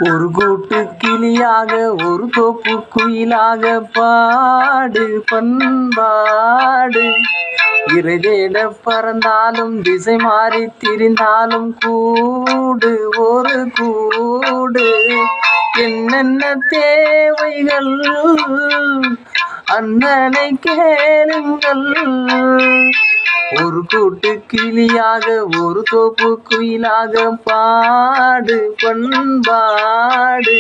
ஒரு கூட்டு கிளியாக ஒரு தோப்பு குயிலாக பாடு பண்பாடு. இறை தேட பறந்தாலும் திசை மாறி திரிந்தாலும் கூடு ஒரு கூடு. என்னென்ன தேவைகள் அண்ணனை கேளுங்கள். ஒரு கூட்டு கிளியாக ஒரு தோப்பு குயிலாக பாடு பண்பாடு.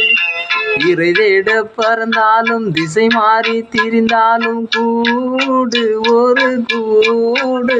இறை தேட பறந்தாலும் திசை மாறி திரிந்தாலும் கூடு ஒரு கூடு.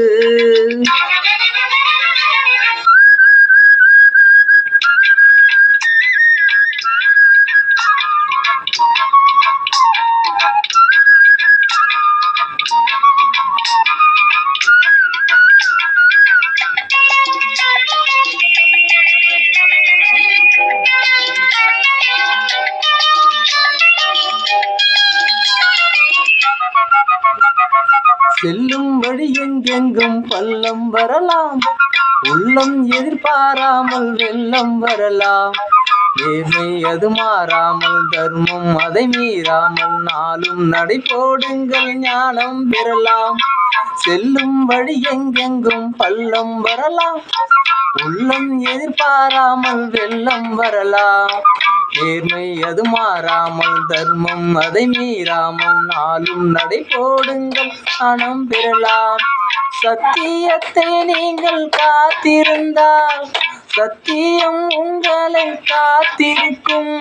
செல்லும் வழி எங்கெங்கும் பள்ளம் வரலாம், உள்ளம் எதிர்பாராமல் வெள்ளம் வரலாம். நேர்மை அது மாறாமல் தர்மம் அதை மீறாமல் நாளும் நடை போடுங்கள் ஞானம் பெறலாம். செல்லும் வழி எங்கெங்கும் பள்ளம் வரலாம், உள்ளம் எதிர்பாராமல் வெள்ளம் வரலாம். நேர்மை அது மாறாமல் தர்மம் அதை மீறாமல் நாளும் நடை போடுங்கள் ஞானம் பெறலாம். சத்தியத்தை நீங்கள் காத்திருந்தால் சத்தியம் உங்களை காத்திருக்கும்.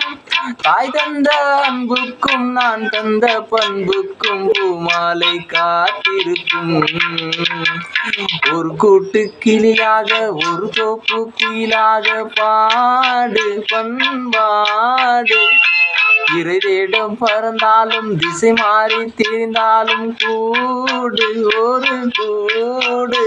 தாய் தந்த அன்புக்கும் நான் தந்த பண்புக்கும் பூமாலை காத்திருக்கும். ஒரு கூட்டு கிளியாக ஒரு தோப்பு குயிலாக பாடு பண்பாடு. இறை தேடம் பறந்தாலும் திசை மாறி திரிந்தாலும் கூடு ஒரு கூடு.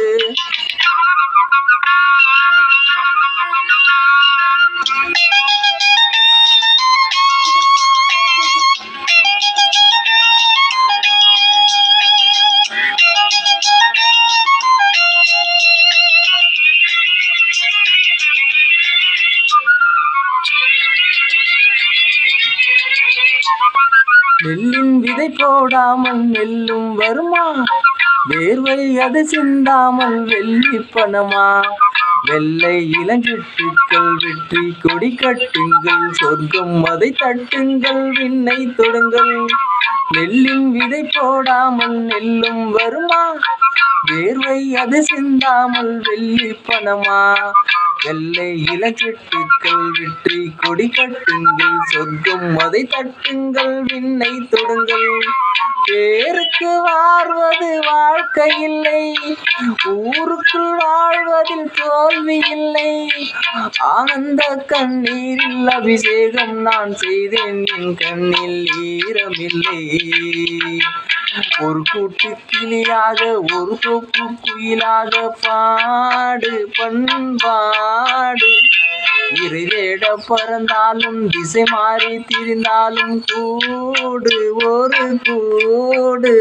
நெல்லின் விதை போடாமல் நெல்லும் வருமா? வேர்வை அது சிந்தாமல் வெள்ளி பணமா? வெள்ளை இளஞ்சிட்டுக்கள் வெற்றி கொடி கட்டுங்கள், சொர்க்கம் அதை தட்டுங்கள், விண்ணை தொடுங்கள். நெல்லின் விதை போடாமல் நெல்லும் வருமா? வேர்வை அது சிந்தாமல் வெள்ளி பணமா? வெள்ளை இளஞ்சிட்டுக்கள் வெற்றி கொடி கட்டுங்கள், சொர்க்கம் அதை தட்டுங்கள், விண்ணை தொடுங்கள். பேருக்கு வாழ்வது வாழ்க்கை இல்லை, ஊருக்குள் வாழ்வதில் தோல்வி இல்லை. ஆனந்த கண்ணீரில் அபிஷேகம் நான் செய்தேன், என் கண்ணில் ஈரமில்லை. ஒரு கூட்டு கிளியாக ஒரு தோப்பு குயிலாக பாடு பண்பாடு. இறை தேட பறந்தாலும் திசை மாறி திரிந்தாலும் கூடு ஒரு கூடு.